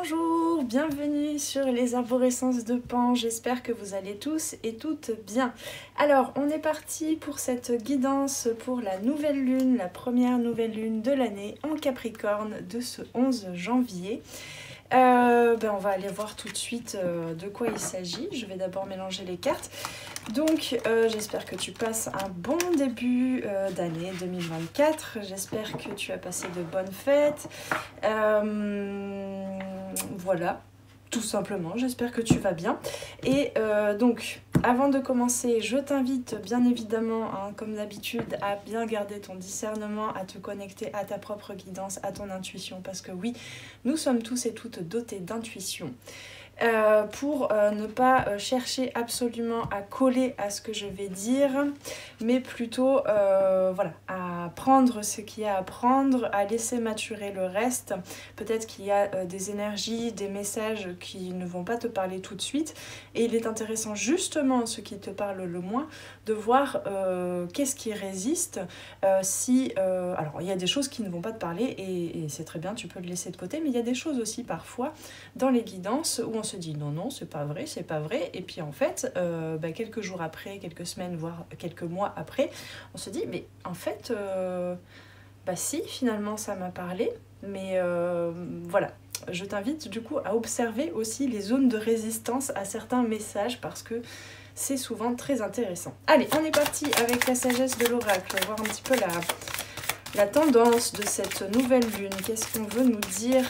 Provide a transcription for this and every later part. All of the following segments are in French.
Bonjour, bienvenue sur les arborescences de Pan, j'espère que vous allez tous et toutes bien. Alors, on est parti pour cette guidance pour la nouvelle lune, la première nouvelle lune de l'année en Capricorne de ce 11 janvier. On va aller voir tout de suite de quoi il s'agit. Je vais d'abord mélanger les cartes. Donc, j'espère que tu passes un bon début d'année 2024. J'espère que tu as passé de bonnes fêtes. Voilà, tout simplement. J'espère que tu vas bien. Et donc, avant de commencer, je t'invite bien évidemment, hein, comme d'habitude, à bien garder ton discernement, à te connecter à ta propre guidance, à ton intuition. Parce que oui, nous sommes tous et toutes dotés d'intuition. Pour ne pas chercher absolument à coller à ce que je vais dire, mais plutôt voilà, à prendre ce qu'il y a à prendre, à laisser maturer le reste. Peut-être qu'il y a des énergies, des messages qui ne vont pas te parler tout de suite, et il est intéressant justement, ce qui te parle le moins, de voir qu'est-ce qui résiste. Alors il y a des choses qui ne vont pas te parler, et c'est très bien, tu peux le laisser de côté, mais il y a des choses aussi parfois dans les guidances où on se dit non, c'est pas vrai, et puis en fait, quelques jours après, quelques semaines, voire quelques mois après, on se dit, mais en fait, si, finalement ça m'a parlé, mais voilà. Je t'invite du coup à observer aussi les zones de résistance à certains messages, parce que c'est souvent très intéressant. Allez, on est parti avec la sagesse de l'oracle, voir un petit peu la tendance de cette nouvelle lune. Qu'est-ce qu'on veut nous dire ?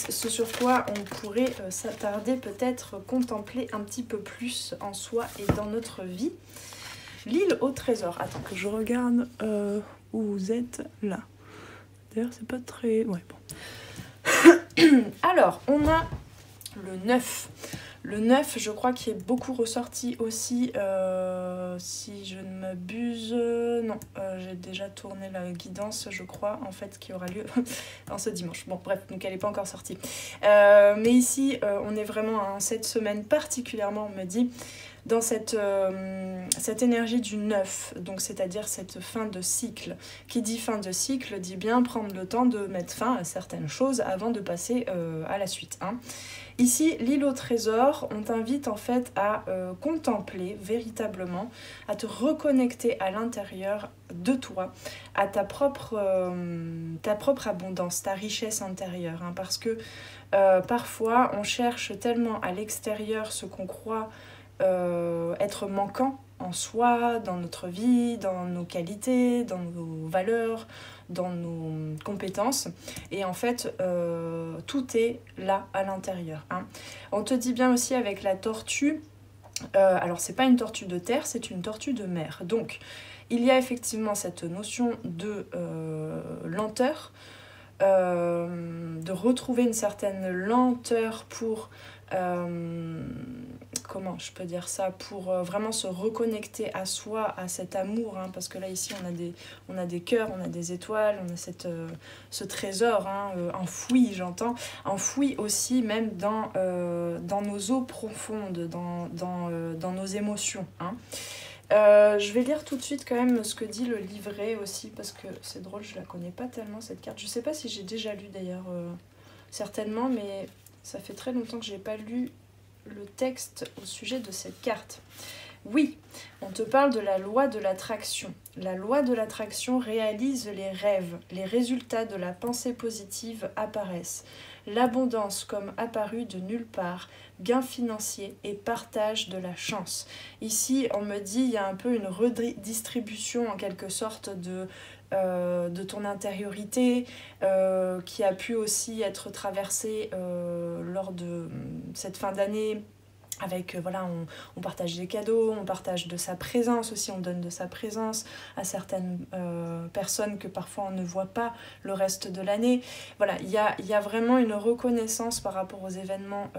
Ce sur quoi on pourrait s'attarder, peut-être contempler un petit peu plus en soi et dans notre vie. L'île au trésor. Attends que je regarde où vous êtes là. D'ailleurs, c'est pas très... Ouais, bon. Alors, on a le 9. Le 9, je crois qu'il est beaucoup ressorti aussi, si je ne m'abuse. Non, j'ai déjà tourné la guidance, je crois, en fait, qui aura lieu en ce dimanche. Bon, bref, donc elle n'est pas encore sortie. Mais ici, on est vraiment en cette semaine particulièrement, on me dit, dans cette énergie du 9, donc c'est-à-dire cette fin de cycle. Qui dit fin de cycle dit bien prendre le temps de mettre fin à certaines choses avant de passer à la suite, hein. Ici, l'île au trésor, on t'invite en fait à contempler véritablement, à te reconnecter à l'intérieur de toi, à ta propre abondance, ta richesse intérieure, hein, parce que parfois on cherche tellement à l'extérieur ce qu'on croit être manquant en soi, dans notre vie, dans nos qualités, dans nos valeurs, dans nos compétences, et en fait tout est là à l'intérieur, hein. On te dit bien aussi avec la tortue, alors c'est pas une tortue de terre, c'est une tortue de mer, donc il y a effectivement cette notion de lenteur, de retrouver une certaine lenteur pour comment je peux dire ça, pour vraiment se reconnecter à soi, à cet amour, hein, parce que là ici on a des cœurs, on a des étoiles, on a ce trésor, hein, enfoui, j'entends, enfoui aussi même dans nos eaux profondes, dans nos émotions, hein. Je vais lire tout de suite quand même ce que dit le livret aussi, parce que c'est drôle, je la connais pas tellement cette carte. Je sais pas si j'ai déjà lu d'ailleurs, certainement, mais ça fait très longtemps que j'ai pas lu le texte au sujet de cette carte. Oui, on te parle de la loi de l'attraction. La loi de l'attraction réalise les rêves. Les résultats de la pensée positive apparaissent. L'abondance comme apparue de nulle part, gain financier et partage de la chance. Ici, on me dit, il y a un peu une redistribution en quelque sorte de ton intériorité, qui a pu aussi être traversée lors de cette fin d'année. Avec, voilà, on partage des cadeaux, on partage de sa présence aussi, on donne de sa présence à certaines personnes que parfois on ne voit pas le reste de l'année. Voilà, il y a vraiment une reconnaissance par rapport aux événements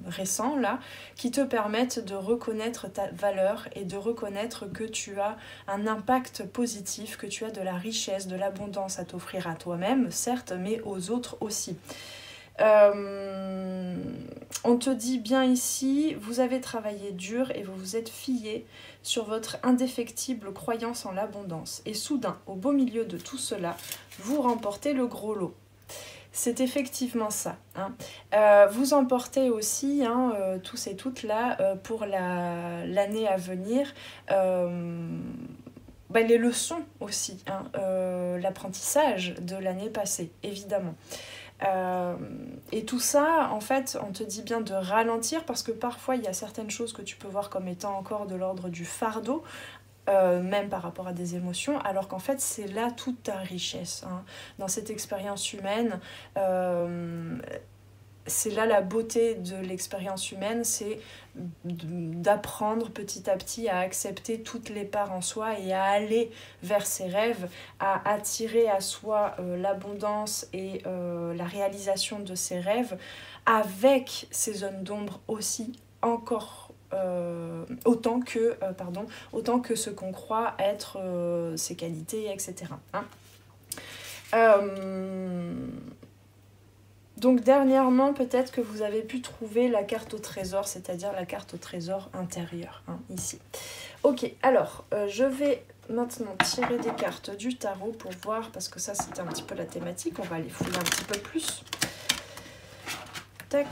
récents, là, qui te permettent de reconnaître ta valeur et de reconnaître que tu as un impact positif, que tu as de la richesse, de l'abondance à t'offrir à toi-même, certes, mais aux autres aussi. On te dit bien ici, vous avez travaillé dur et vous vous êtes fié sur votre indéfectible croyance en l'abondance. Et soudain, au beau milieu de tout cela, vous remportez le gros lot. C'est effectivement ça. Hein. Vous emportez aussi, hein, tous et toutes là, pour l'année à venir, les leçons aussi, hein, l'apprentissage de l'année passée, évidemment. Et tout ça, en fait, on te dit bien de ralentir parce que parfois il y a certaines choses que tu peux voir comme étant encore de l'ordre du fardeau, même par rapport à des émotions, alors qu'en fait c'est là toute ta richesse, hein. Dans cette expérience humaine, c'est là la beauté de l'expérience humaine, c'est d'apprendre petit à petit à accepter toutes les parts en soi et à aller vers ses rêves, à attirer à soi l'abondance et la réalisation de ses rêves, avec ces zones d'ombre aussi, encore autant que ce qu'on croit être ses qualités, etc. Hein. Donc dernièrement, peut-être que vous avez pu trouver la carte au trésor, c'est-à-dire la carte au trésor intérieur, hein, ici. Ok, alors, je vais maintenant tirer des cartes du tarot pour voir, parce que ça c'était un petit peu la thématique, on va aller fouiller un petit peu plus. Tac.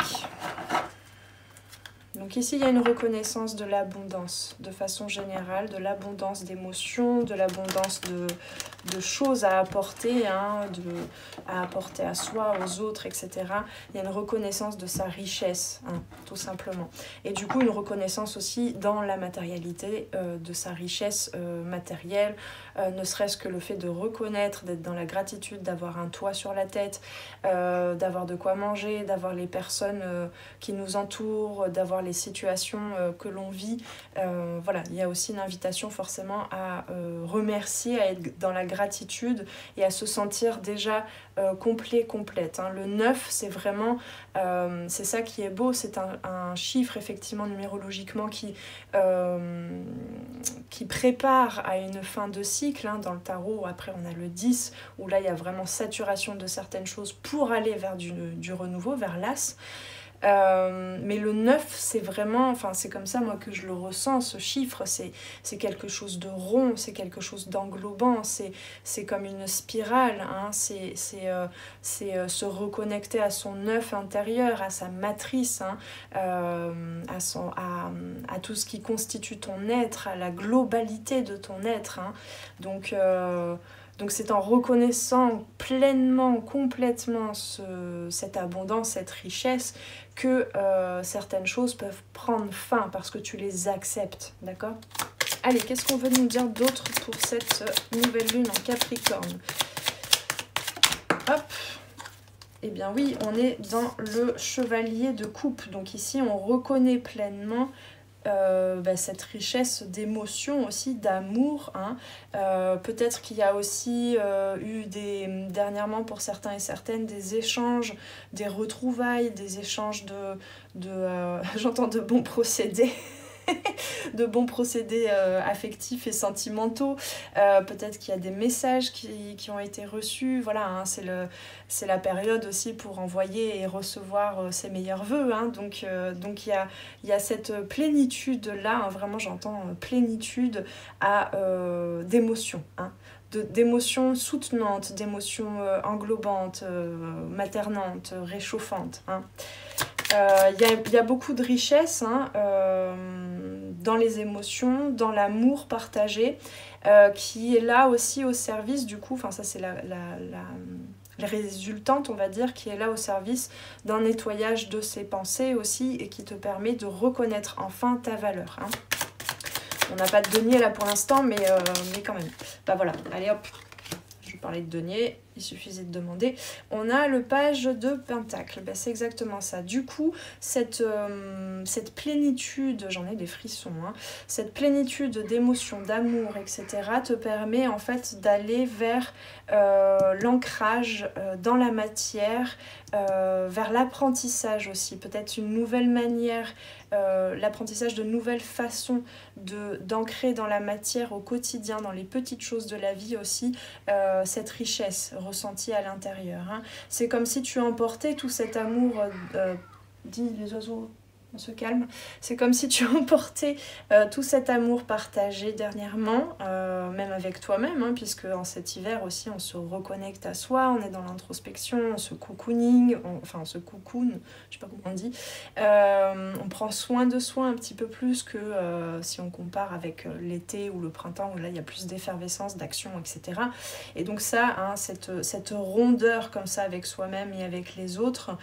Donc ici, il y a une reconnaissance de l'abondance, de façon générale, de l'abondance d'émotions, de l'abondance de choses à apporter, hein, à apporter à soi, aux autres, etc. Il y a une reconnaissance de sa richesse, hein, tout simplement. Et du coup, une reconnaissance aussi dans la matérialité, de sa richesse matérielle, ne serait-ce que le fait de reconnaître, d'être dans la gratitude, d'avoir un toit sur la tête, d'avoir de quoi manger, d'avoir les personnes qui nous entourent, d'avoir les situations que l'on vit. Voilà, il y a aussi une invitation forcément à remercier, à être dans la gratitude et à se sentir déjà complet, complète. Hein. Le 9, c'est vraiment, c'est ça qui est beau, c'est un chiffre effectivement numérologiquement qui prépare à une fin de cycle. Hein. Dans le tarot, après on a le 10, où là il y a vraiment saturation de certaines choses pour aller vers du renouveau, vers l'as. Mais le 9, c'est vraiment, enfin c'est comme ça moi que je le ressens, ce chiffre, c'est quelque chose de rond, c'est quelque chose d'englobant, c'est comme une spirale, hein, c'est se reconnecter à son 9 intérieur, à sa matrice, hein, à tout ce qui constitue ton être, à la globalité de ton être. Hein. Donc c'est en reconnaissant pleinement, complètement cette abondance, cette richesse, que certaines choses peuvent prendre fin parce que tu les acceptes, d'accord ? Allez, qu'est-ce qu'on veut nous dire d'autre pour cette nouvelle lune en Capricorne ? Hop. Eh bien oui, on est dans le chevalier de coupe. Donc ici, on reconnaît pleinement cette richesse d'émotions aussi, d'amour. Hein. Peut-être qu'il y a aussi eu dernièrement pour certains et certaines des échanges, des retrouvailles, des échanges j'entends de bons procédés. De bons procédés affectifs et sentimentaux. Peut-être qu'il y a des messages qui ont été reçus. Voilà, hein, c'est la période aussi pour envoyer et recevoir ses meilleurs vœux. Hein. Donc il y a cette plénitude-là, hein, vraiment j'entends plénitude d'émotions. Hein. D'émotions soutenantes, d'émotions englobantes, maternantes, réchauffantes. Hein. Y a beaucoup de richesse, hein, dans les émotions, dans l'amour partagé, qui est là aussi au service du coup, enfin ça c'est la résultante, on va dire, qui est là au service d'un nettoyage de ses pensées aussi et qui te permet de reconnaître enfin ta valeur. Hein. On n'a pas de denier là pour l'instant, mais quand même. Bah voilà, allez hop, je parlais de denier. Il suffisait de demander. On a le page de Pentacle. Ben, c'est exactement ça. Du coup, cette plénitude, j'en ai des frissons, hein, cette plénitude d'émotions, d'amour, etc. te permet en fait d'aller vers l'ancrage dans la matière, vers l'apprentissage aussi. Peut-être une nouvelle manière, l'apprentissage de nouvelles façons d'ancrer dans la matière au quotidien, dans les petites choses de la vie aussi, cette richesse ressenti à l'intérieur. Hein. C'est comme si tu emportais tout cet amour... dis les oiseaux. on se calme. C'est comme si tu emportais tout cet amour partagé dernièrement, même avec toi-même, hein, puisque en cet hiver aussi on se reconnecte à soi, on est dans l'introspection, on se cocooning, on se cocoon, je sais pas comment on dit. On prend soin de soi un petit peu plus que si on compare avec l'été ou le printemps, où là il y a plus d'effervescence, d'action, etc. Et donc ça, hein, cette rondeur comme ça avec soi-même et avec les autres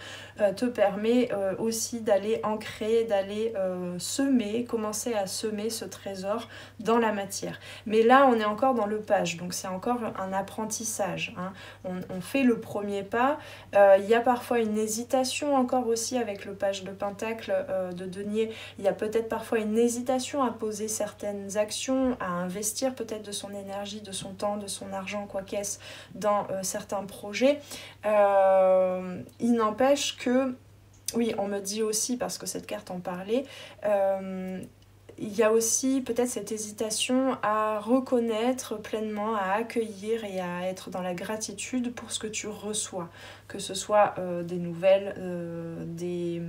te permet aussi d'aller ancrer, d'aller semer, commencer à semer ce trésor dans la matière. Mais là, on est encore dans le page, donc c'est encore un apprentissage, hein. On fait le premier pas. Il y a parfois une hésitation encore aussi avec le page de Pentacle de denier. Il y a peut-être parfois une hésitation à poser certaines actions, à investir peut-être de son énergie, de son temps, de son argent, quoi qu'est-ce, dans certains projets. Il n'empêche que oui, on me dit aussi, parce que cette carte en parlait, il y a aussi peut-être cette hésitation à reconnaître pleinement, à accueillir et à être dans la gratitude pour ce que tu reçois. Que ce soit des nouvelles, des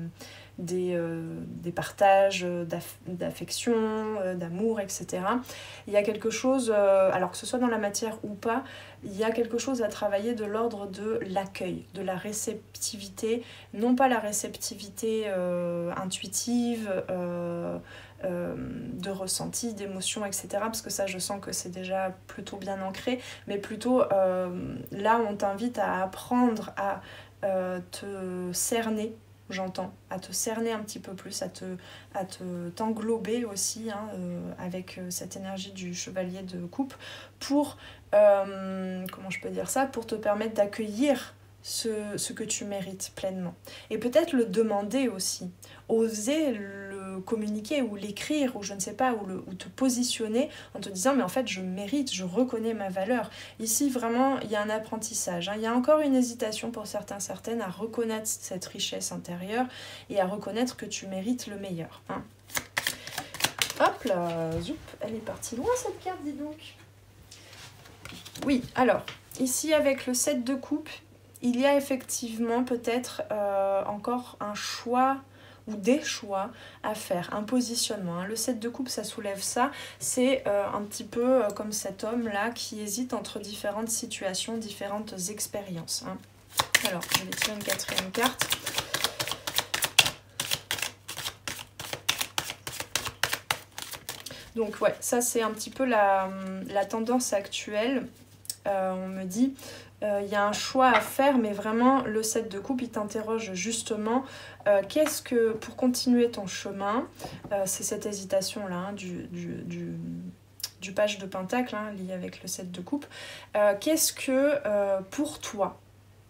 partages d'affection, d'amour, etc. Il y a quelque chose, alors que ce soit dans la matière ou pas, il y a quelque chose à travailler de l'ordre de l'accueil, de la réceptivité, non pas la réceptivité intuitive, de ressenti, d'émotion, etc. Parce que ça, je sens que c'est déjà plutôt bien ancré, mais plutôt là, on t'invite à apprendre à te cerner, j'entends, à te cerner un petit peu plus, à t'englober aussi, hein, avec cette énergie du chevalier de coupe pour, comment je peux dire ça, pour te permettre d'accueillir ce que tu mérites pleinement. Et peut-être le demander aussi, oser le communiquer ou l'écrire ou je ne sais pas, ou te positionner en te disant mais en fait je mérite, je reconnais ma valeur. Ici vraiment il y a un apprentissage, hein. Il y a encore une hésitation pour certaines à reconnaître cette richesse intérieure et à reconnaître que tu mérites le meilleur, hein. Hop là, zoup, elle est partie loin cette carte, dis donc. Oui, alors ici avec le 7 de coupe, il y a effectivement peut-être encore un choix ou des choix à faire, un positionnement, hein. Le 7 de coupe, ça soulève ça. C'est un petit peu comme cet homme-là qui hésite entre différentes situations, différentes expériences, hein. Alors, je vais tirer une quatrième carte. Donc ouais, ça c'est un petit peu la tendance actuelle. On me dit... il y a un choix à faire, mais vraiment le 7 de coupe il t'interroge justement qu'est-ce que pour continuer ton chemin, c'est cette hésitation là, hein, du page de Pentacle, hein, lié avec le 7 de coupe, qu'est-ce que pour toi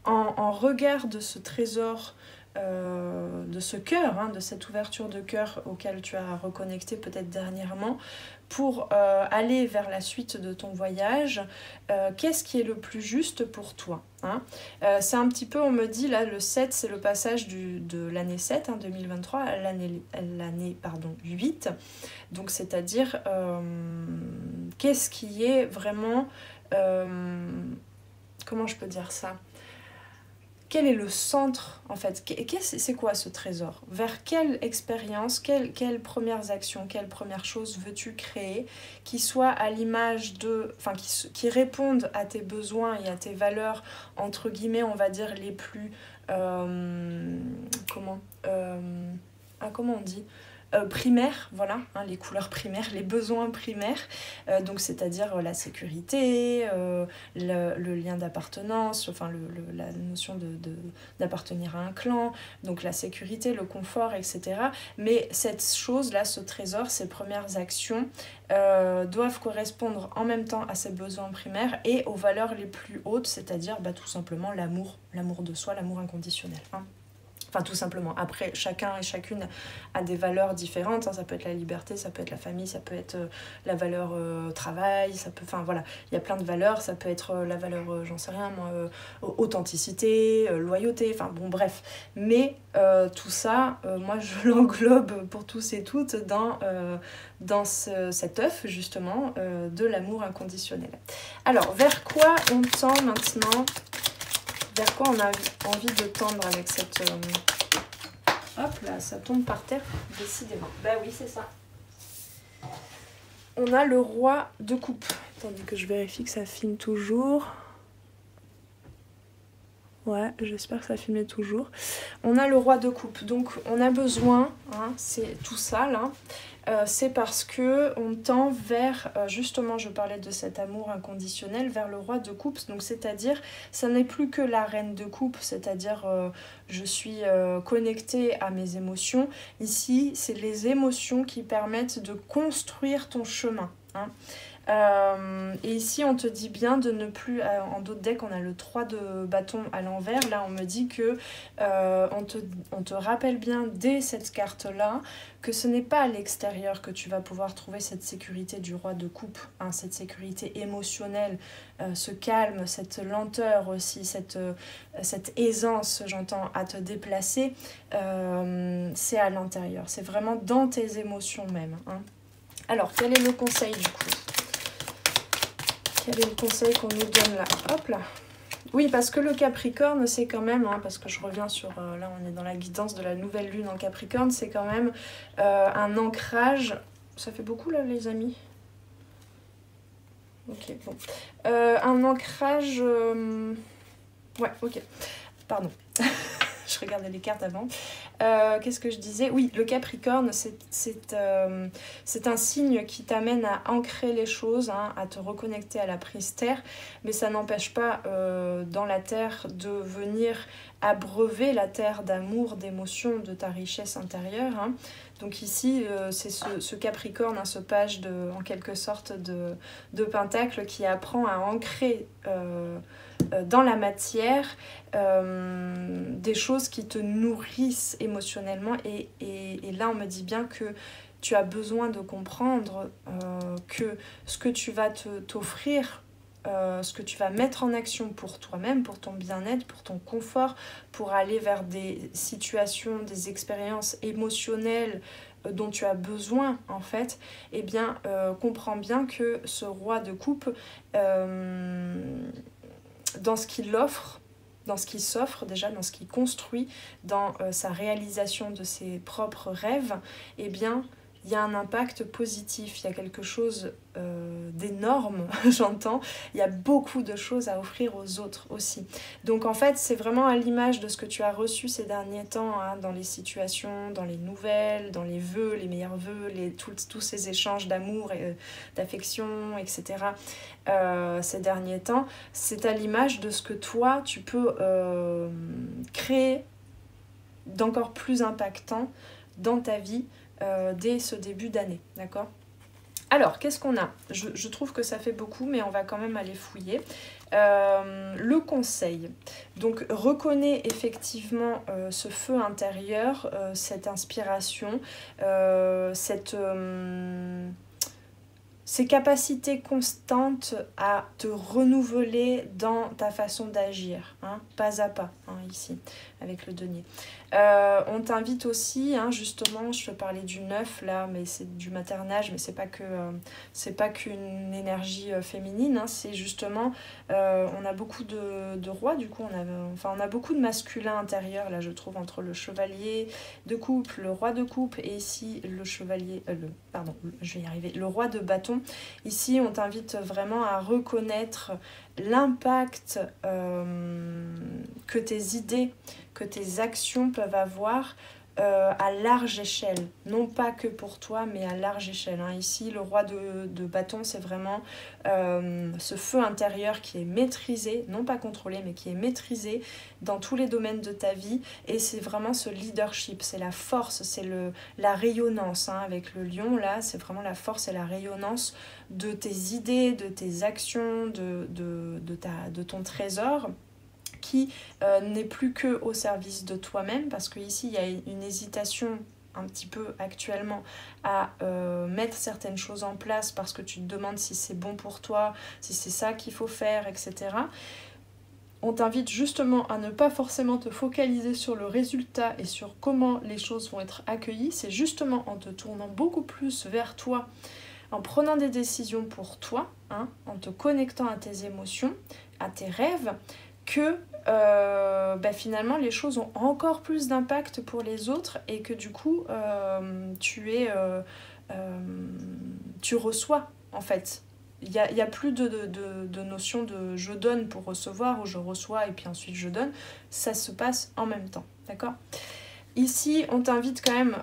en regard de ce trésor, de ce cœur, hein, de cette ouverture de cœur auquel tu as reconnecté peut-être dernièrement, pour aller vers la suite de ton voyage, qu'est-ce qui est le plus juste pour toi, hein. C'est un petit peu, on me dit là, le 7, c'est le passage de l'année 7, hein, 2023, à l'année 8, donc c'est-à-dire qu'est-ce qui est vraiment, comment je peux dire ça ? Quel est le centre, en fait? C'est quoi ce trésor? Vers quelle expérience, quelles premières actions, quelles premières choses veux-tu créer qui soient à l'image de... Enfin, qui répondent à tes besoins et à tes valeurs, entre guillemets, on va dire, les plus... comment on dit? Primaires, voilà, hein, les couleurs primaires, les besoins primaires, donc c'est-à-dire la sécurité, le lien d'appartenance, enfin la notion d'appartenir à un clan, donc la sécurité, le confort, etc. Mais cette chose-là, ce trésor, ces premières actions doivent correspondre en même temps à ces besoins primaires et aux valeurs les plus hautes, c'est-à-dire tout simplement l'amour de soi, l'amour inconditionnel, hein. Enfin, tout simplement. Après, chacun et chacune a des valeurs différentes, hein. Ça peut être la liberté, ça peut être la famille, ça peut être la valeur travail, ça peut... Enfin, voilà. Il y a plein de valeurs. Ça peut être la valeur, j'en sais rien, moi, authenticité, loyauté, enfin, bon, bref. Mais tout ça, moi, je l'englobe pour tous et toutes dans cet œuf, justement, de l'amour inconditionnel. Alors, vers quoi on tend maintenant ? Vers quoi on a envie de tendre avec Hop là, ça tombe par terre, décidément. Bah oui, c'est ça. On a le roi de coupe. Attendez que je vérifie que ça filme toujours. Ouais, j'espère que ça filmait toujours. On a le roi de coupe. Donc on a besoin, hein, c'est tout ça là. C'est parce que on tend vers, justement je parlais de cet amour inconditionnel, vers le roi de coupe. Donc c'est-à-dire, ça n'est plus que la reine de coupe, c'est-à-dire je suis connectée à mes émotions. Ici, c'est les émotions qui permettent de construire ton chemin. Hein. Et ici on te dit bien de ne plus, en d'autres decks on a le 3 de bâton à l'envers, là on me dit que on te rappelle bien dès cette carte là que ce n'est pas à l'extérieur que tu vas pouvoir trouver cette sécurité du roi de coupe, hein, cette sécurité émotionnelle, ce calme, cette lenteur aussi, cette aisance j'entends à te déplacer, c'est à l'intérieur, c'est vraiment dans tes émotions même, hein. Alors quel est le conseil du coup ? Quel est le conseil qu'on nous donne là? Hop là. Oui, parce que le Capricorne, c'est quand même, hein, parce que je reviens sur, là on est dans la guidance de la nouvelle lune en Capricorne, c'est quand même un ancrage. Ça fait beaucoup là les amis? Ok, bon. Un ancrage... Ouais, ok. Pardon. Je regardais les cartes avant. Qu'est-ce que je disais? Oui, le Capricorne, c'est un signe qui t'amène à ancrer les choses, hein, à te reconnecter à la prise terre, mais ça n'empêche pas dans la terre de venir abreuver la terre d'amour, d'émotion, de ta richesse intérieure. Hein. Donc ici, c'est ce Capricorne, hein, ce page en quelque sorte de Pentacle qui apprend à ancrer dans la matière des choses qui te nourrissent émotionnellement et là on me dit bien que tu as besoin de comprendre que ce que tu vas t'offrir, ce que tu vas mettre en action pour toi-même, pour ton bien-être, pour ton confort, pour aller vers des situations, des expériences émotionnelles dont tu as besoin en fait, eh bien comprends bien que ce roi de coupe dans ce qu'il offre, dans ce qu'il s'offre déjà, dans ce qu'il construit, dans sa réalisation de ses propres rêves, eh bien, il y a un impact positif, il y a quelque chose d'énorme, j'entends, il y a beaucoup de choses à offrir aux autres aussi. Donc en fait, c'est vraiment à l'image de ce que tu as reçu ces derniers temps, hein, dans les situations, dans les nouvelles, dans les vœux, les meilleurs vœux, tous ces échanges d'amour et d'affection, etc. Ces derniers temps, c'est à l'image de ce que toi, tu peux créer d'encore plus impactant dans ta vie dès ce début d'année, d'accord ? Alors, qu'est-ce qu'on a ? Je trouve que ça fait beaucoup, mais on va quand même aller fouiller. Le conseil. Donc, reconnais effectivement ce feu intérieur, cette inspiration, ces capacités constantes à te renouveler dans ta façon d'agir, hein, pas à pas, hein, ici, avec le denier. On t'invite aussi, hein, justement, je te parlais du 9 là, mais c'est du maternage, mais c'est pas qu'une énergie féminine, hein, c'est justement, on a beaucoup de rois, du coup, on a beaucoup de masculin intérieur, là, je trouve, entre le chevalier de coupe, le roi de coupe, et ici, le chevalier, je vais y arriver, le roi de bâton. Ici, on t'invite vraiment à reconnaître l'impact que tes idées, que tes actions peuvent avoir à large échelle. Non pas que pour toi, mais à large échelle. Hein. Ici, le roi de bâton, c'est vraiment ce feu intérieur qui est maîtrisé, non pas contrôlé, mais qui est maîtrisé dans tous les domaines de ta vie. Et c'est vraiment ce leadership, c'est la force, c'est la rayonnance. Hein. Avec le lion, là, c'est vraiment la force et la rayonnance de tes idées, de tes actions, de ton trésor, qui n'est plus que au service de toi-même, parce qu'ici il y a une hésitation un petit peu actuellement à mettre certaines choses en place parce que tu te demandes si c'est bon pour toi, si c'est ça qu'il faut faire, etc. On t'invite justement à ne pas forcément te focaliser sur le résultat et sur comment les choses vont être accueillies, c'est justement en te tournant beaucoup plus vers toi, en prenant des décisions pour toi, hein, en te connectant à tes émotions, à tes rêves, que bah, finalement les choses ont encore plus d'impact pour les autres et que du coup tu reçois en fait. Il y a plus de notion de je donne pour recevoir ou je reçois et puis ensuite je donne. Ça se passe en même temps, d'accord? Ici, on t'invite quand même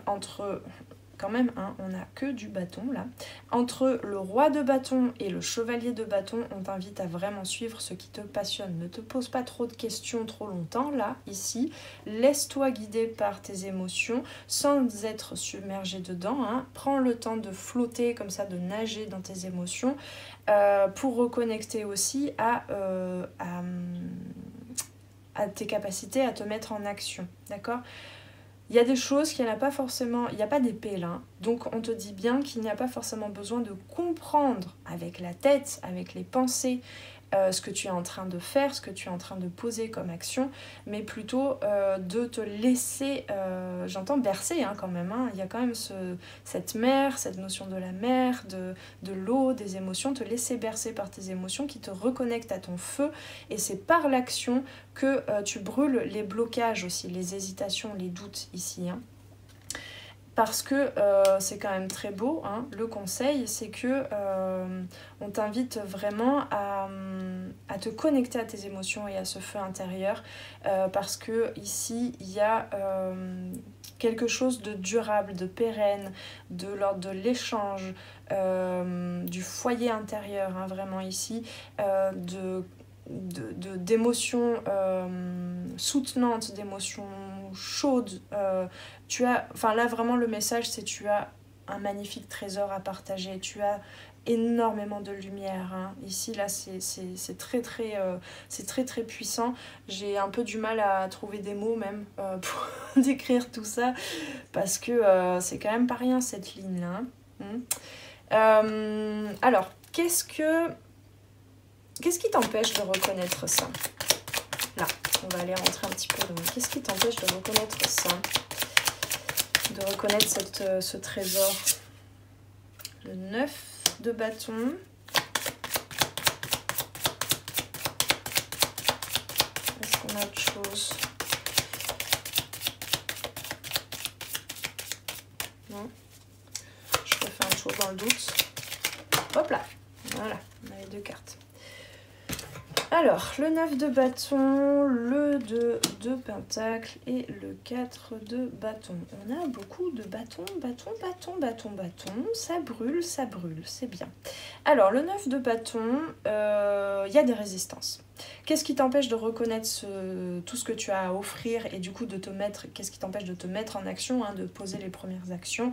hein, on n'a que du bâton là. Entre le roi de bâton et le chevalier de bâton, on t'invite à vraiment suivre ce qui te passionne. Ne te pose pas trop de questions trop longtemps là, ici. Laisse-toi guider par tes émotions sans être submergé dedans. Hein. Prends le temps de flotter comme ça, de nager dans tes émotions pour reconnecter aussi à tes capacités à te mettre en action. D'accord ? Il y a des choses qu'il n'y a pas forcément, il n'y a pas d'épée là, donc on te dit bien qu'il n'y a pas forcément besoin de comprendre avec la tête, avec les pensées, ce que tu es en train de faire, ce que tu es en train de poser comme action, mais plutôt de te laisser, j'entends bercer hein, quand même, hein. Il y a quand même cette mer, cette notion de la mer, de l'eau, des émotions, te laisser bercer par tes émotions qui te reconnectent à ton feu, et c'est par l'action que tu brûles les blocages aussi, les hésitations, les doutes ici, hein. Parce que c'est quand même très beau, hein. Le conseil, c'est que on t'invite vraiment à te connecter à tes émotions et à ce feu intérieur, parce que ici, il y a quelque chose de durable, de pérenne, de l'ordre de l'échange, du foyer intérieur, hein, vraiment ici, d'émotions soutenantes, d'émotions chaudes. Enfin là vraiment le message c'est tu as un magnifique trésor à partager, tu as énormément de lumière, hein. Ici là c'est très très puissant. J'ai un peu du mal à trouver des mots même pour décrire tout ça parce que c'est quand même pas rien cette ligne là, hein. Alors qu'est-ce qui t'empêche de reconnaître ça? Là, on va aller rentrer un petit peu. Qu'est-ce qui t'empêche de reconnaître ça? De reconnaître ce trésor? Le 9 de bâton. Est-ce qu'on a autre chose? Non? Je refais un tour dans le doute. Hop là! Voilà, on a les deux cartes. Alors, le 9 de bâton, le 2 de pentacle et le 4 de bâton. On a beaucoup de bâtons, ça brûle, c'est bien. Alors, le 9 de bâton, il y a des résistances. Qu'est-ce qui t'empêche de reconnaître tout ce que tu as à offrir et du coup qu'est-ce qui t'empêche de te mettre en action, hein, de poser les premières actions?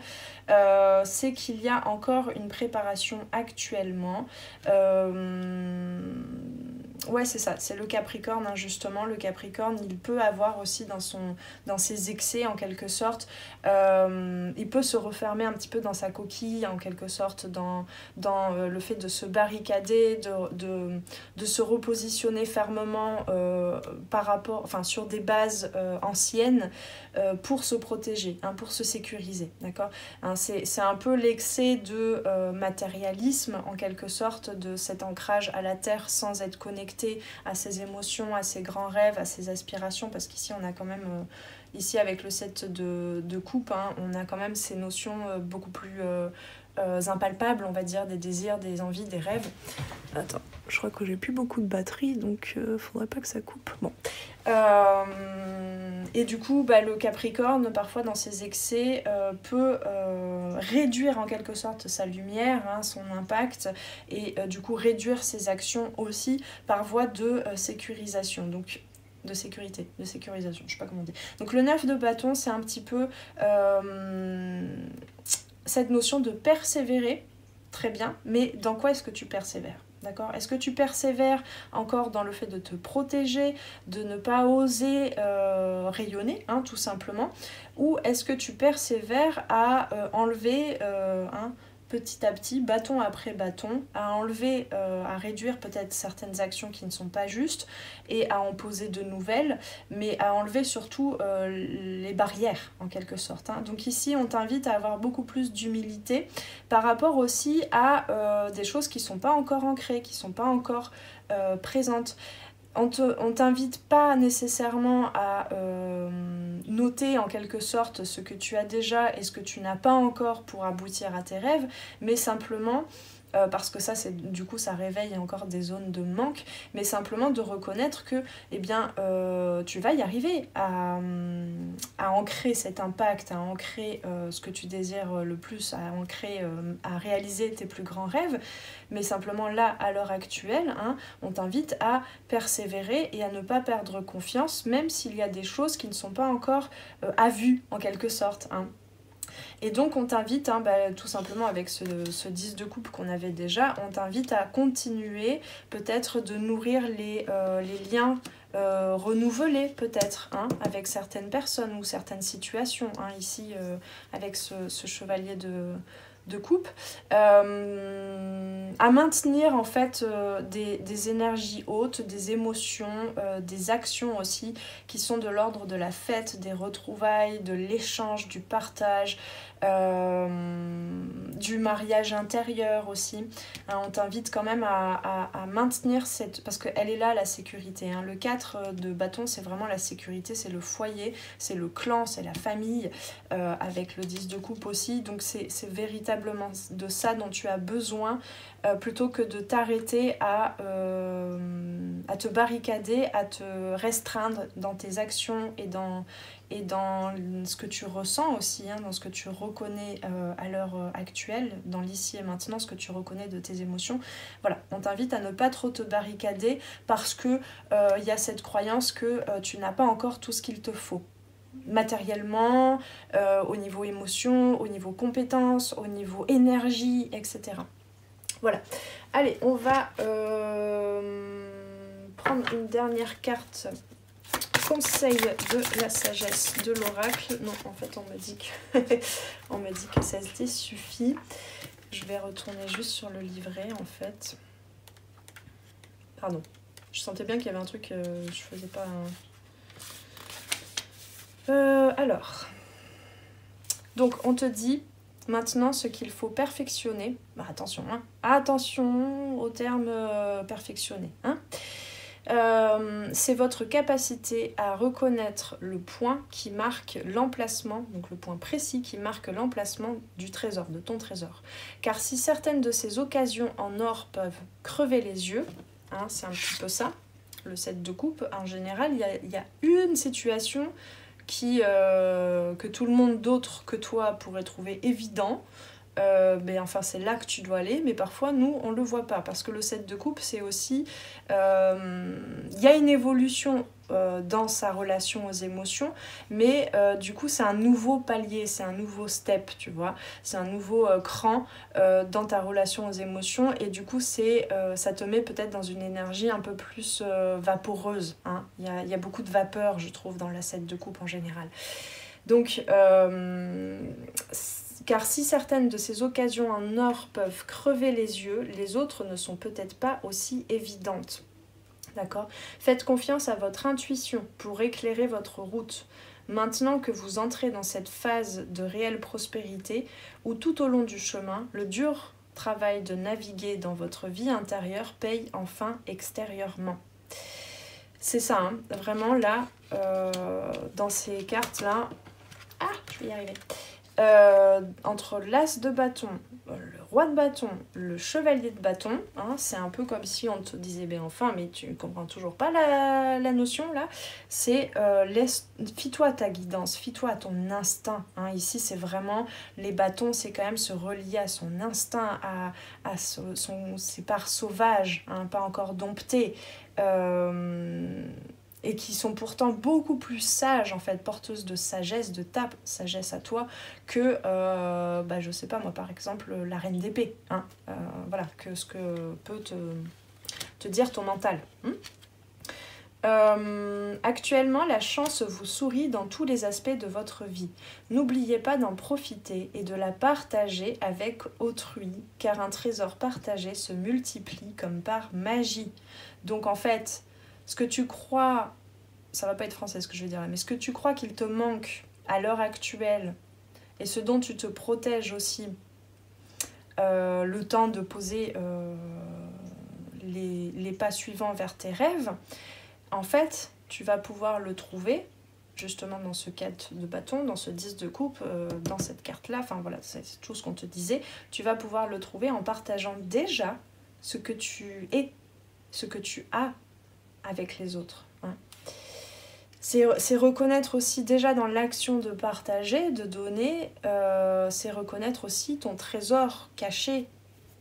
C'est qu'il y a encore une préparation actuellement. Ouais, c'est ça, c'est le Capricorne, hein, justement. Le Capricorne, il peut avoir aussi dans ses excès, en quelque sorte, il peut se refermer un petit peu dans sa coquille, en quelque sorte, dans le fait de se barricader, de se repositionner fermement sur des bases anciennes pour se protéger, hein, pour se sécuriser, d'accord, hein, c'est un peu l'excès de matérialisme, en quelque sorte, de cet ancrage à la terre sans être connecté à ses émotions, à ses grands rêves, à ses aspirations, parce qu'ici on a quand même, ici avec le 7 de coupe, hein, on a quand même ces notions beaucoup plus impalpables, on va dire, des désirs, des envies, des rêves. Attends, je crois que j'ai plus beaucoup de batterie, donc faudrait pas que ça coupe. Bon. Et du coup, le Capricorne, parfois dans ses excès, peut réduire en quelque sorte sa lumière, hein, son impact, et du coup réduire ses actions aussi par voie de sécurisation. Donc, de sécurisation, je sais pas comment on dit. Donc le 9 de bâton, c'est un petit peu cette notion de persévérer, très bien, mais dans quoi est-ce que tu persévères? D'accord? Est-ce que tu persévères encore dans le fait de te protéger, de ne pas oser rayonner, hein, tout simplement, ou est-ce que tu persévères à enlever petit à petit, bâton après bâton, à enlever, à réduire peut-être certaines actions qui ne sont pas justes et à en poser de nouvelles, mais à enlever surtout les barrières en quelque sorte, hein. Donc ici, on t'invite à avoir beaucoup plus d'humilité par rapport aussi à des choses qui ne sont pas encore ancrées, qui ne sont pas encore présentes. on t'invite pas nécessairement à noter en quelque sorte ce que tu as déjà et ce que tu n'as pas encore pour aboutir à tes rêves, mais simplement, parce que ça, du coup, ça réveille encore des zones de manque, mais simplement de reconnaître que eh bien, tu vas y arriver à ancrer cet impact, à ancrer ce que tu désires le plus, à ancrer, à réaliser tes plus grands rêves, mais simplement là, à l'heure actuelle, hein, on t'invite à persévérer et à ne pas perdre confiance, même s'il y a des choses qui ne sont pas encore à vue, en quelque sorte, hein. Et donc on t'invite, hein, tout simplement avec ce 10 de coupe qu'on avait déjà, on t'invite à continuer peut-être de nourrir les liens renouvelés peut-être, hein, avec certaines personnes ou certaines situations, hein, ici avec ce chevalier de coupe, à maintenir en fait des énergies hautes, des émotions, des actions aussi qui sont de l'ordre de la fête, des retrouvailles, de l'échange, du partage, du mariage intérieur aussi, hein. On t'invite quand même à maintenir cette... parce qu'elle est là la sécurité, hein. Le 4 de bâton, c'est vraiment la sécurité, c'est le foyer, c'est le clan, c'est la famille, avec le 10 de coupe aussi, donc c'est véritablement de ça dont tu as besoin, plutôt que de t'arrêter à te barricader, à te restreindre dans tes actions et dans ce que tu ressens aussi, hein, dans ce que tu reconnais à l'heure actuelle, dans l'ici et maintenant, ce que tu reconnais de tes émotions. Voilà, on t'invite à ne pas trop te barricader parce que y a cette croyance que tu n'as pas encore tout ce qu'il te faut. Matériellement, au niveau émotion, au niveau compétences, au niveau énergie, etc. Voilà. Allez, on va prendre une dernière carte. Conseil de la sagesse de l'oracle. Non, en fait, on m'a dit que 16 suffit. Je vais retourner juste sur le livret, en fait. Pardon. Je sentais bien qu'il y avait un truc, je faisais pas... Alors. Donc, on te dit maintenant ce qu'il faut perfectionner. Bah, attention, hein. Attention au terme perfectionner, hein. C'est votre capacité à reconnaître le point qui marque l'emplacement, donc le point précis qui marque l'emplacement du trésor, de ton trésor. Car si certaines de ces occasions en or peuvent crever les yeux, hein, c'est un petit peu ça, le 7 de coupe, en général, il y a une situation que tout le monde d'autre que toi pourrait trouver évident. Enfin c'est là que tu dois aller, mais parfois nous on le voit pas parce que le 7 de coupe c'est aussi y a une évolution dans sa relation aux émotions, mais du coup c'est un nouveau palier, c'est un nouveau step, tu vois, c'est un nouveau cran dans ta relation aux émotions, et du coup ça te met peut-être dans une énergie un peu plus vaporeuse, hein. Il y a beaucoup de vapeur, je trouve, dans la 7 de coupe en général. Donc car si certaines de ces occasions en or peuvent crever les yeux, les autres ne sont peut-être pas aussi évidentes. D'accord ? Faites confiance à votre intuition pour éclairer votre route. Maintenant que vous entrez dans cette phase de réelle prospérité, où tout au long du chemin, le dur travail de naviguer dans votre vie intérieure paye enfin extérieurement. C'est ça, hein, vraiment là, dans ces cartes-là... Ah, je vais y arriver. Entre l'as de bâton, le roi de bâton, le chevalier de bâton, hein, c'est un peu comme si on te disait enfin, mais tu ne comprends toujours pas la notion là, c'est fie-toi à ta guidance, fie-toi à ton instinct, hein. Ici c'est vraiment, les bâtons c'est quand même se relier à son instinct, à ses parts sauvages, hein, pas encore domptées, et qui sont pourtant beaucoup plus sages, en fait, porteuses de sagesse, de ta sagesse à toi, que, je sais pas moi, par exemple, la reine d'épée, hein, voilà, que ce que peut te dire ton mental. Actuellement, la chance vous sourit dans tous les aspects de votre vie. N'oubliez pas d'en profiter et de la partager avec autrui, car un trésor partagé se multiplie comme par magie. Donc en fait... Ce que tu crois, ça va pas être français ce que je vais dire, mais ce que tu crois qu'il te manque à l'heure actuelle et ce dont tu te protèges aussi, le temps de poser les pas suivants vers tes rêves, en fait, tu vas pouvoir le trouver justement dans ce 4 de bâton, dans ce 10 de coupe, dans cette carte-là. Enfin voilà, c'est tout ce qu'on te disait. Tu vas pouvoir le trouver en partageant déjà ce que tu es, ce que tu as avec les autres. Hein. C'est reconnaître aussi déjà dans l'action de partager, de donner, c'est reconnaître aussi ton trésor caché,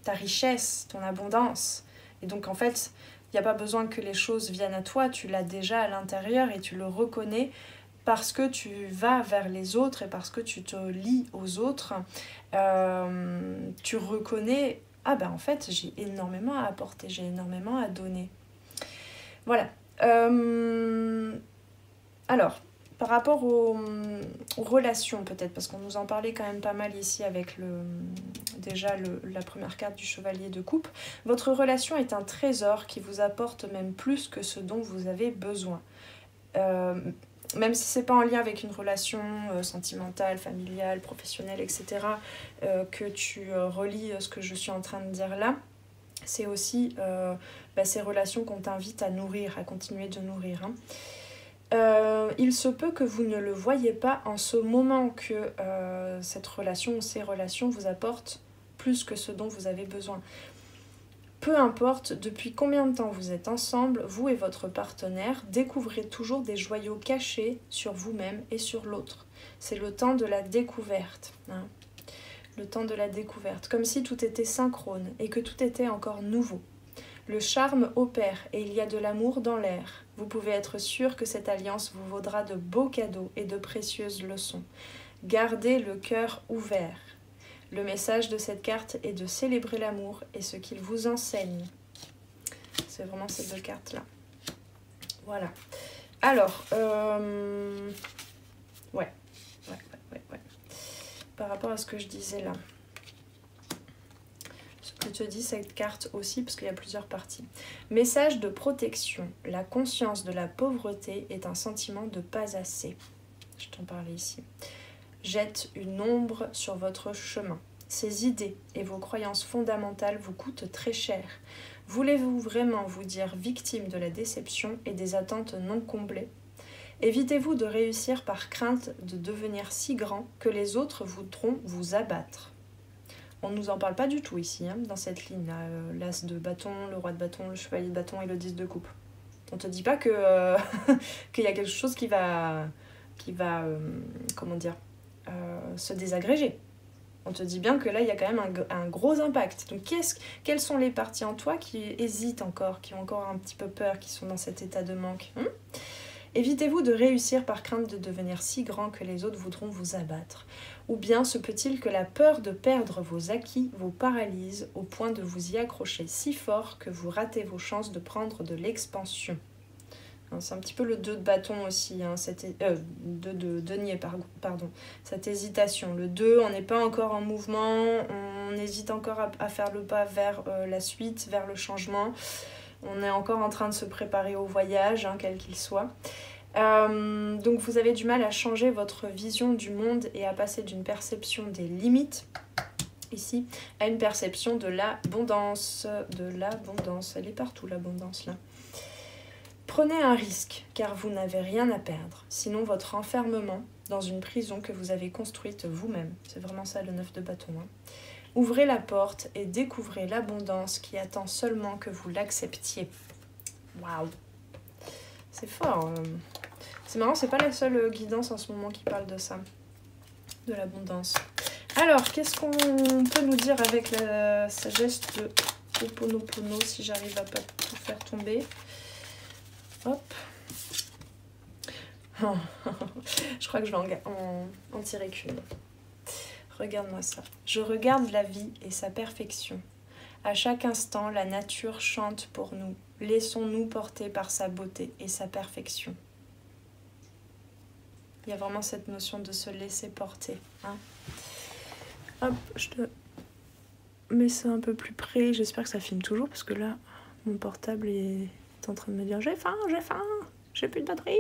ta richesse, ton abondance. Et donc en fait, il n'y a pas besoin que les choses viennent à toi, tu l'as déjà à l'intérieur et tu le reconnais parce que tu vas vers les autres et parce que tu te lies aux autres. Tu reconnais, ah ben en fait j'ai énormément à apporter, j'ai énormément à donner. Voilà. Alors, par rapport aux relations peut-être, parce qu'on nous en parlait quand même pas mal ici avec la première carte du chevalier de coupe, votre relation est un trésor qui vous apporte même plus que ce dont vous avez besoin. Même si c'est pas en lien avec une relation sentimentale, familiale, professionnelle, etc., que tu relis ce que je suis en train de dire là, c'est aussi ces relations qu'on t'invite à nourrir, à continuer de nourrir. Hein. Il se peut que vous ne le voyez pas en ce moment que cette relation ou ces relations vous apportent plus que ce dont vous avez besoin. Peu importe depuis combien de temps vous êtes ensemble, vous et votre partenaire découvrez toujours des joyaux cachés sur vous-même et sur l'autre. C'est le temps de la découverte. Hein. Le temps de la découverte, comme si tout était synchrone et que tout était encore nouveau. Le charme opère et il y a de l'amour dans l'air. Vous pouvez être sûr que cette alliance vous vaudra de beaux cadeaux et de précieuses leçons. Gardez le cœur ouvert. Le message de cette carte est de célébrer l'amour et ce qu'il vous enseigne. C'est vraiment ces deux cartes-là. Voilà. Alors, ouais. Par rapport à ce que je disais là. Ce que te dit cette carte aussi, parce qu'il y a plusieurs parties. Message de protection. La conscience de la pauvreté est un sentiment de pas assez. Je t'en parlais ici. Jette une ombre sur votre chemin. Ces idées et vos croyances fondamentales vous coûtent très cher. Voulez-vous vraiment vous dire victime de la déception et des attentes non comblées? Évitez-vous de réussir par crainte de devenir si grand que les autres voudront vous abattre. On ne nous en parle pas du tout ici, hein, dans cette ligne, l'as de bâton, le roi de bâton, le chevalier de bâton et le 10 de coupe. On ne te dit pas que qu'il y a quelque chose qui va se désagréger. On te dit bien que là, il y a quand même un gros impact. Donc, quelles sont les parties en toi qui hésitent encore, qui ont encore un petit peu peur, qui sont dans cet état de manque? Évitez-vous de réussir par crainte de devenir si grand que les autres voudront vous abattre. Ou bien se peut-il que la peur de perdre vos acquis vous paralyse au point de vous y accrocher si fort que vous ratez vos chances de prendre de l'expansion. C'est un petit peu le 2 de bâton aussi, hein, 2 de denier, pardon, cette hésitation. Le 2, on n'est pas encore en mouvement, on hésite encore à faire le pas vers la suite, vers le changement. On est encore en train de se préparer au voyage, hein, quel qu'il soit. Donc vous avez du mal à changer votre vision du monde et à passer d'une perception des limites, ici, à une perception de l'abondance. Elle est partout l'abondance là. Prenez un risque, car vous n'avez rien à perdre, sinon votre enfermement dans une prison que vous avez construite vous-même. C'est vraiment ça le 9 de bâton. Hein. Ouvrez la porte et découvrez l'abondance qui attend seulement que vous l'acceptiez. Waouh! C'est fort. C'est marrant, c'est pas la seule guidance en ce moment qui parle de ça, de l'abondance. Alors, qu'est-ce qu'on peut nous dire avec la sagesse de Ho'oponopono, si j'arrive à pas tout faire tomber? Hop. Je crois que je vais en tirer qu'une. Regarde-moi ça. Je regarde la vie et sa perfection. À chaque instant, la nature chante pour nous. Laissons-nous porter par sa beauté et sa perfection. Il y a vraiment cette notion de se laisser porter. Hein. Hop, je te mets ça un peu plus près. J'espère que ça filme toujours parce que là, mon portable est en train de me dire j'ai faim, j'ai plus de batterie.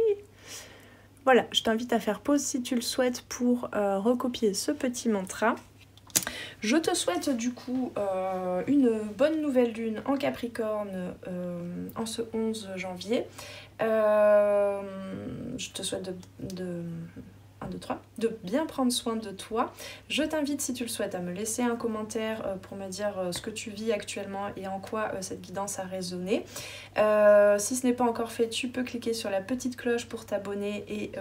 Voilà, je t'invite à faire pause si tu le souhaites pour recopier ce petit mantra. Je te souhaite du coup une bonne nouvelle lune en Capricorne en ce 11 janvier. Je te souhaite de bien prendre soin de toi. Je t'invite, si tu le souhaites, à me laisser un commentaire pour me dire ce que tu vis actuellement et en quoi cette guidance a résonné. Si ce n'est pas encore fait, tu peux cliquer sur la petite cloche pour t'abonner et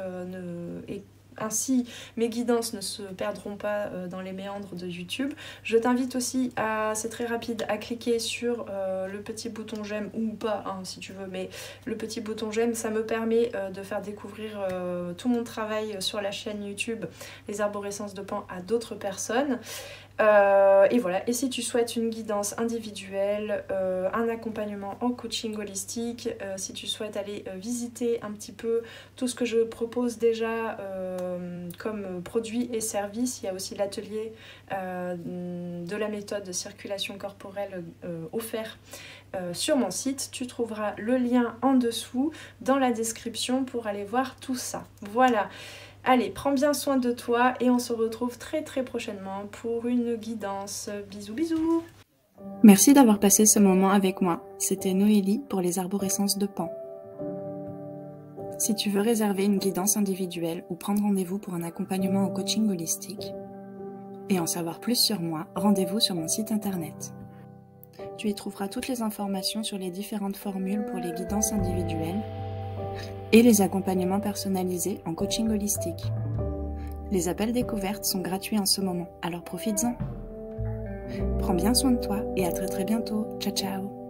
ainsi mes guidances ne se perdront pas dans les méandres de YouTube. Je t'invite aussi c'est très rapide, à cliquer sur le petit bouton j'aime ou pas hein, si tu veux, mais le petit bouton j'aime, ça me permet de faire découvrir tout mon travail sur la chaîne YouTube Les Arborescences de Pan à d'autres personnes. Et voilà, et si tu souhaites une guidance individuelle, un accompagnement en coaching holistique, si tu souhaites aller visiter un petit peu tout ce que je propose déjà comme produits et services, il y a aussi l'atelier de la méthode de circulation corporelle offert sur mon site. Tu trouveras le lien en dessous dans la description pour aller voir tout ça. Voilà. Allez, prends bien soin de toi et on se retrouve très prochainement pour une guidance. Bisous bisous. Merci d'avoir passé ce moment avec moi. C'était Noélie pour les Arborescences de Pan. Si tu veux réserver une guidance individuelle ou prendre rendez-vous pour un accompagnement en coaching holistique et en savoir plus sur moi, rendez-vous sur mon site internet. Tu y trouveras toutes les informations sur les différentes formules pour les guidances individuelles et les accompagnements personnalisés en coaching holistique. Les appels découvertes sont gratuits en ce moment, alors profites-en. Prends bien soin de toi et à très bientôt. Ciao ciao.